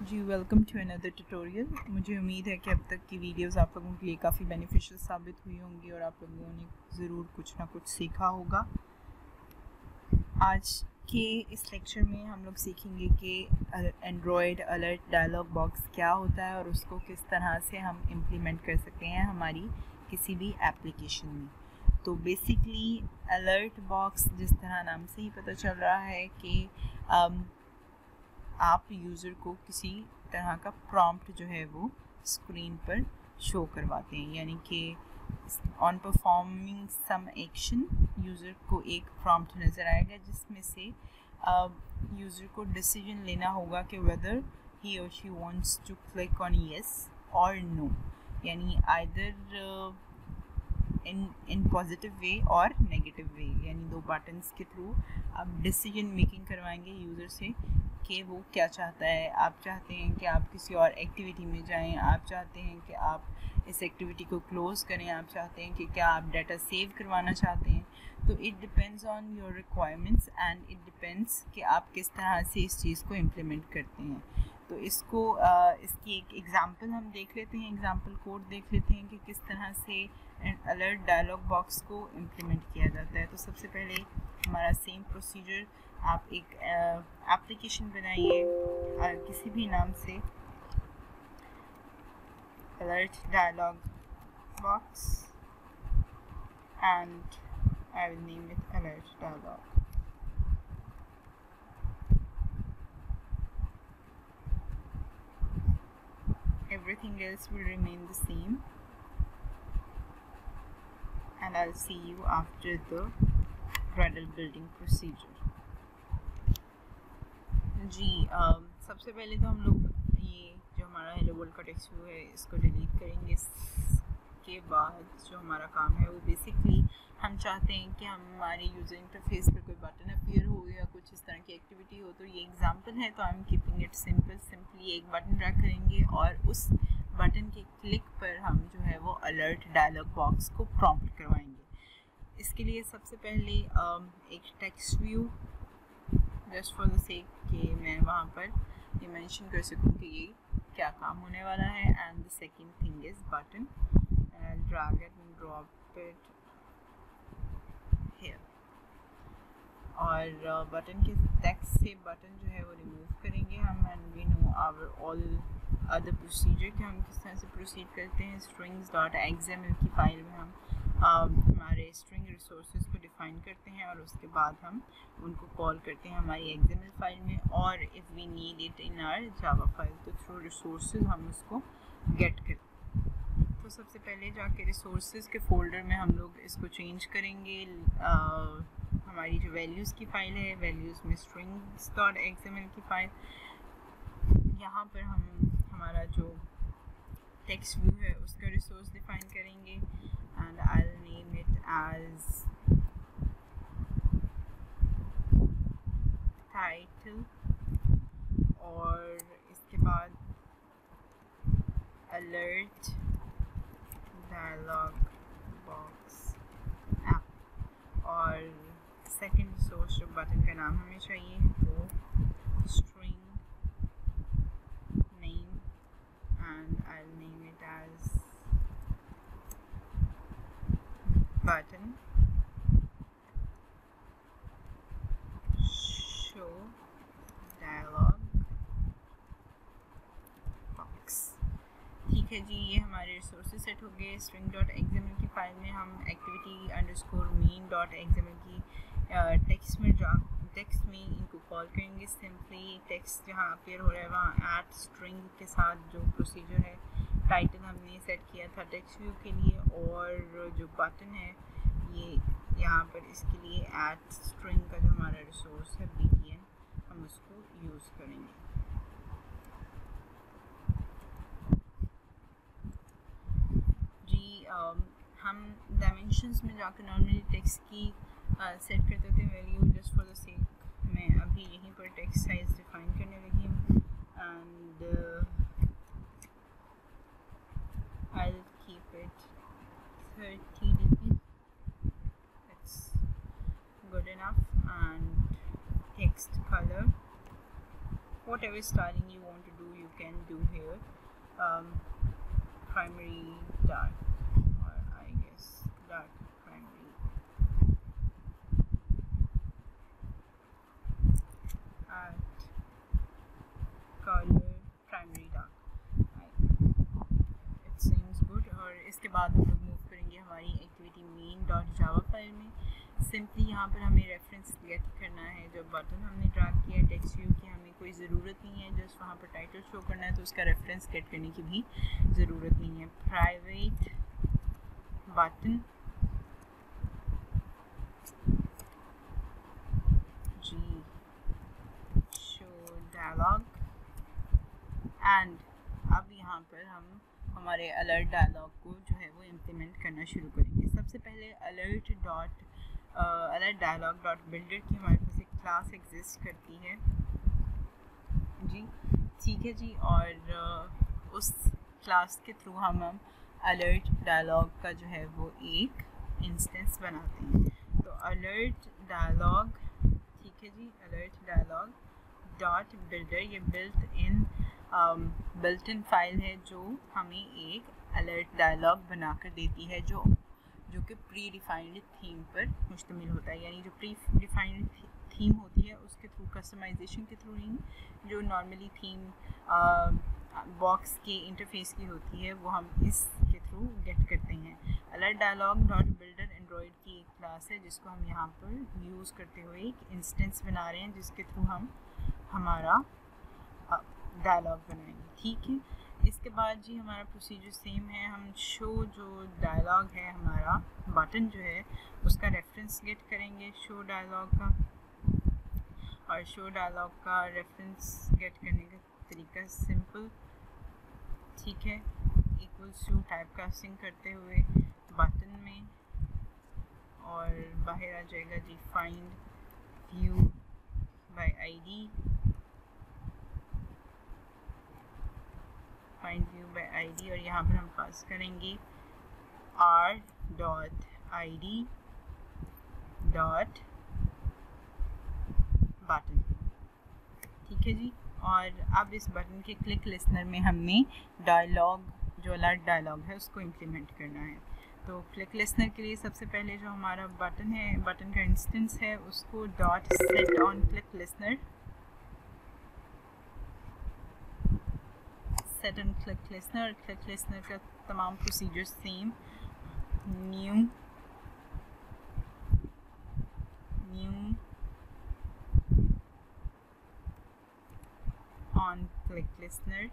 Ji welcome to another tutorial. मुझे उम्मीद है कि अब तक की वीडियोस आप लोगों के लिए काफ़ी बेनिफिशियल साबित हुई होंगी और आप लोगों ने ज़रूर कुछ ना कुछ सीखा होगा। आज के इस लेक्चर में हम लोग सीखेंगे कि एंड्रॉयड अलर्ट डायलॉग बॉक्स क्या होता है और उसको किस तरह से हम इम्प्लीमेंट कर सकते हैं हमारी किसी भी एप्लीकेशन में। तो बेसिकली अलर्ट बॉक्स, जिस तरह नाम से ही पता चल रहा है कि आप यूज़र को किसी तरह का प्रॉम्प्ट जो है वो स्क्रीन पर शो करवाते हैं, यानी कि on performing some action user को एक प्रॉम्प्ट नज़र आएगा जिसमें से यूज़र को डिसीजन लेना होगा कि वेदर ही और she wants to click on yes और नो, यानी आइदर इन पॉजिटिव वे और नेगेटिव वे, यानी दो बटन्स के थ्रू आप डिसीजन मेकिंग करवाएंगे यूज़र से कि वो क्या चाहता है। आप चाहते हैं कि आप किसी और एक्टिविटी में जाएं, आप चाहते हैं कि आप इस एक्टिविटी को क्लोज़ करें, आप चाहते हैं कि क्या आप डाटा सेव करवाना चाहते हैं। तो it depends on your requirements and it depends कि आप किस तरह से इस चीज़ को इम्प्लीमेंट करते हैं। तो इसको इसकी एक एग्ज़ाम्पल हम देख लेते हैं, एग्ज़ाम्पल कोड देख लेते हैं कि किस तरह से अलर्ट डायलॉग बॉक्स को इम्प्लीमेंट किया जाता है। तो सबसे पहले हमारा सेम प्रोसीजर, आप एक एप्लीकेशन बनाइए किसी भी नाम से, alert dialog box, and I will name it alert dialog. Everything else will remain the same and I'll see you after the Gradle building procedure. जी सबसे पहले तो हम लोग ये जो हमारा हेलो वर्ल्ड का टेक्स्ट व्यू है इसको डिलीट करेंगे। इसके बाद जो हमारा काम है वो बेसिकली हम चाहते हैं कि हमारे यूज़र इंटरफेस पर कोई बटन अपीयर हो या कुछ इस तरह की एक्टिविटी हो। तो ये एग्जांपल है, तो I am keeping it simple. Simply एक बटन ड्रैग करेंगे और उस बटन के क्लिक पर हम जो है वो अलर्ट डायलॉग बॉक्स को प्रॉम्प्ट करवाएंगे। इसके लिए सबसे पहले एक text view, just for the sake कि मैं वहाँ पर ये मेंशन कर सकूँ कि ये क्या काम होने वाला है। And the second thing is button, and drag it and drop it here. और बटन के टेक्स्ट से बटन जो है वो रिमूव करेंगे हम। And we know our all other procedure कि हम किस तरह से प्रोसीड करते हैं। strings.xml की फाइल में हम हमारे स्ट्रिंग रिसोर्सेज को डिफ़ाइन करते हैं और उसके बाद हम उनको कॉल करते हैं हमारी XML फाइल में, और if we need it in our Java file तो थ्रू रिसोर्सेज हम उसको गेट करते हैं। तो सबसे पहले जाके रिसोर्सेज के फोल्डर में हम लोग इसको चेंज करेंगे। हमारी जो वैल्यूज़ की फ़ाइल है, वैल्यूज़ में strings.xml की फ़ाइल, यहाँ पर हम हमारा जो टेक्स्ट व्यू है उसका रिसोर्स डिफाइन करेंगे। And I will name it as title, और इसके बाद अलर्ट डायलॉग बॉक्स ऐप, और सेकंड रिसोर्स जो बटन का नाम हमें चाहिए वो string name, and I'll name it as button show dialog box। ठीक है जी, ये हमारे रिसोर्सेज सेट हो गए। string.xml की फाइल में हम activity_main.xml की टेक्स्ट में इनको कॉल करेंगे। सिंपली टेक्स्ट जहाँ अपीयर हो रहा है वहाँ एट स्ट्रिंग के साथ जो प्रोसीजर है, टाइटल हमने सेट किया था टेक्स्ट व्यू के लिए, और जो बटन है ये यहाँ पर इसके लिए एट स्ट्रिंग का जो हमारा रिसोर्स है btn, हम उसको यूज़ करेंगे। जी हम डायमेंशंस में जाकर नॉर्मली टेक्स्ट की सेट करते the value. Just for the sake मैं अभी यहीं पर टेक्स्ट साइज डिफाइन करने लगी हूँ। And I will keep it 30 dp, it's good enough. And text color, whatever styling you want to do you primary dark, or I guess dark primary, at color primary dark. It seems good. और इसके बाद हम लोग move करेंगे हमारी activity main dot Java file में. Simply यहाँ पर हमें रेफरेंस गेट करना है. जो बटन हमने ड्रा किया है टेक्स्ट व्यू की, हमें कोई ज़रूरत नहीं है, जस्ट वहाँ पर टाइटल शो करना है, तो उसका रेफरेंस गेट करने की भी ज़रूरत नहीं है. प्राइवेट बटन जी शो डायलॉग, एंड अब यहाँ पर हम हमारे अलर्ट डायलॉग को जो है वो इम्प्लीमेंट करना शुरू करेंगे. सबसे पहले अलर्ट डायलॉग डॉट बिल्डर की हमारे पास एक क्लास एग्जिस्ट करती है जी, ठीक है जी. और उस क्लास के थ्रू हम अलर्ट डायलॉग का जो है वो एक इंस्टेंस बनाते हैं. तो अलर्ट डायलॉग, ठीक है जी, अलर्ट डायलॉग डॉट बिल्डर, ये बिल्ट इन फाइल है जो हमें एक अलर्ट डायलॉग बनाकर देती है, जो कि प्री डिफाइंड थीम पर मुश्तमिल होता है. यानी जो प्री डिफाइंड थीम होती है उसके थ्रू, कस्टमाइजेशन के थ्रू नहीं, जो नॉर्मली थीम बॉक्स के इंटरफेस की होती है वो हम इसके थ्रू गेट करते हैं. Alert dialog dot builder Android की एक क्लास है जिसको हम यहाँ पर यूज़ करते हुए एक इंस्टेंस बना रहे हैं जिसके थ्रू हम हमारा डायलॉग बनाएंगे. ठीक है. इसके बाद जी हमारा प्रोसीजर सेम है. हम शो जो डायलॉग है, हमारा बटन जो है उसका रेफरेंस गेट करेंगे शो डायलॉग का, और शो डायलॉग का रेफरेंस गेट करने का तरीका सिंपल, ठीक है, इक्वल्स टू टाइप कास्टिंग करते हुए बटन में, और बाहर आ जाएगा जी find view by ID, find view by ID, और यहाँ पर हम पास करेंगे r.id.button, ठीक है जी. और अब इस बटन के क्लिक लिसनर में हमने डायलॉग, जो अलर्ट डायलॉग है, उसको इम्प्लीमेंट करना है. तो क्लिक लिसनर के लिए सबसे पहले जो हमारा बटन है, बटन का इंस्टेंस है, उसको dot set on click listener, set on click listener. Click listener का तमाम procedure same, new on click listener,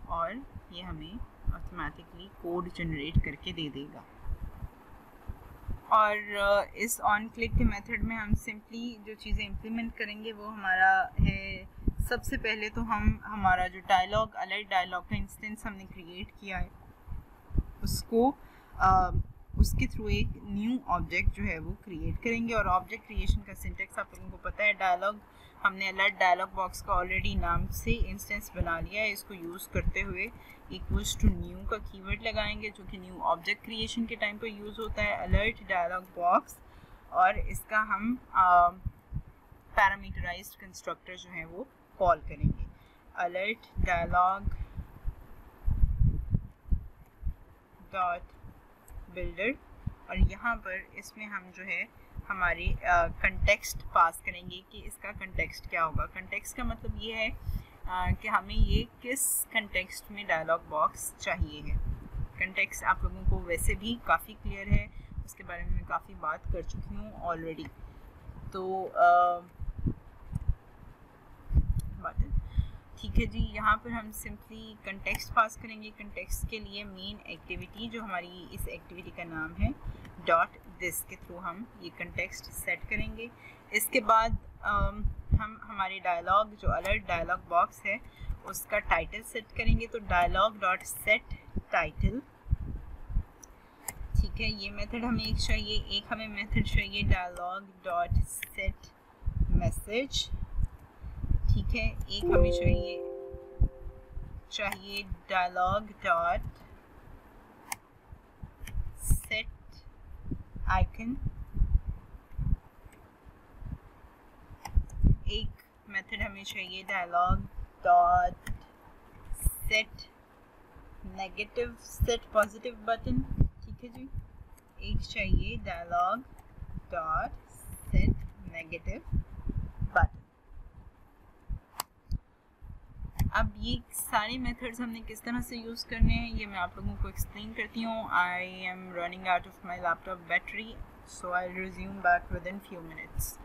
और ये हमें ऑटोमेटिकली कोड जनरेट करके दे देगा. और इस ऑन क्लिक के मेथड में हम सिंपली जो चीज़ें इम्प्लीमेंट करेंगे वो हमारा है, सबसे पहले तो हम हमारा जो डायलॉग, अलर्ट डायलॉग का इंस्टेंस हमने क्रिएट किया है, उसको उसके थ्रू एक न्यू ऑब्जेक्ट जो है वो क्रिएट करेंगे. और ऑब्जेक्ट क्रिएशन का सिंटेक्स आप लोगों को पता है. डायलॉग, हमने अलर्ट डायलॉग बॉक्स का ऑलरेडी नाम से इंस्टेंस बना लिया है. इसको यूज़ करते हुए इक्वल्स टू न्यू का कीवर्ड लगाएंगे, जो कि न्यू ऑब्जेक्ट क्रिएशन के टाइम पर यूज़ होता है, अलर्ट डायलॉग बॉक्स, और इसका हम पैरामीटराइज्ड कंस्ट्रक्टर जो है वो कॉल करेंगे, अलर्ट डायलॉग डॉट बिल्डर. और यहाँ पर इसमें हम जो है हमारे कंटेक्स्ट पास करेंगे कि इसका कंटेक्स्ट क्या होगा. कंटेक्स्ट का मतलब ये है कि हमें ये किस कंटेक्स्ट में डायलॉग बॉक्स चाहिए है. कंटेक्स्ट आप लोगों को वैसे भी काफ़ी क्लियर है, उसके बारे में मैं काफ़ी बात कर चुकी हूँ ऑलरेडी. तो बटन, ठीक है जी. यहाँ पर हम सिंपली कंटेक्स्ट पास करेंगे. कंटेक्स्ट के लिए मेन एक्टिविटी, जो हमारी इस एक्टिविटी का नाम है, डॉट दिस के थ्रू हम ये कंटेक्स्ट सेट करेंगे. इसके बाद हम हमारे डायलॉग, जो अलर्ट डायलॉग बॉक्स है, उसका टाइटल सेट करेंगे. तो डायलॉग डॉट सेट टाइटल, ठीक है, ये मेथड हमें एक चाहिए. एक हमें मेथड चाहिए डायलॉग डॉट सेट मैसेज, ठीक है. एक हमें चाहिए डायलॉग डॉट सेट आइकन. एक मेथड हमें चाहिए dialog dot set negative set positive button, ठीक है जी। एक चाहिए dialog dot set negative button. अब ये सारे मेथड्स हमने किस तरह से यूज़ करने हैं ये मैं आप लोगों को एक्सप्लेन करती हूँ। I am running out of my laptop battery, so I resume back with in few minutes.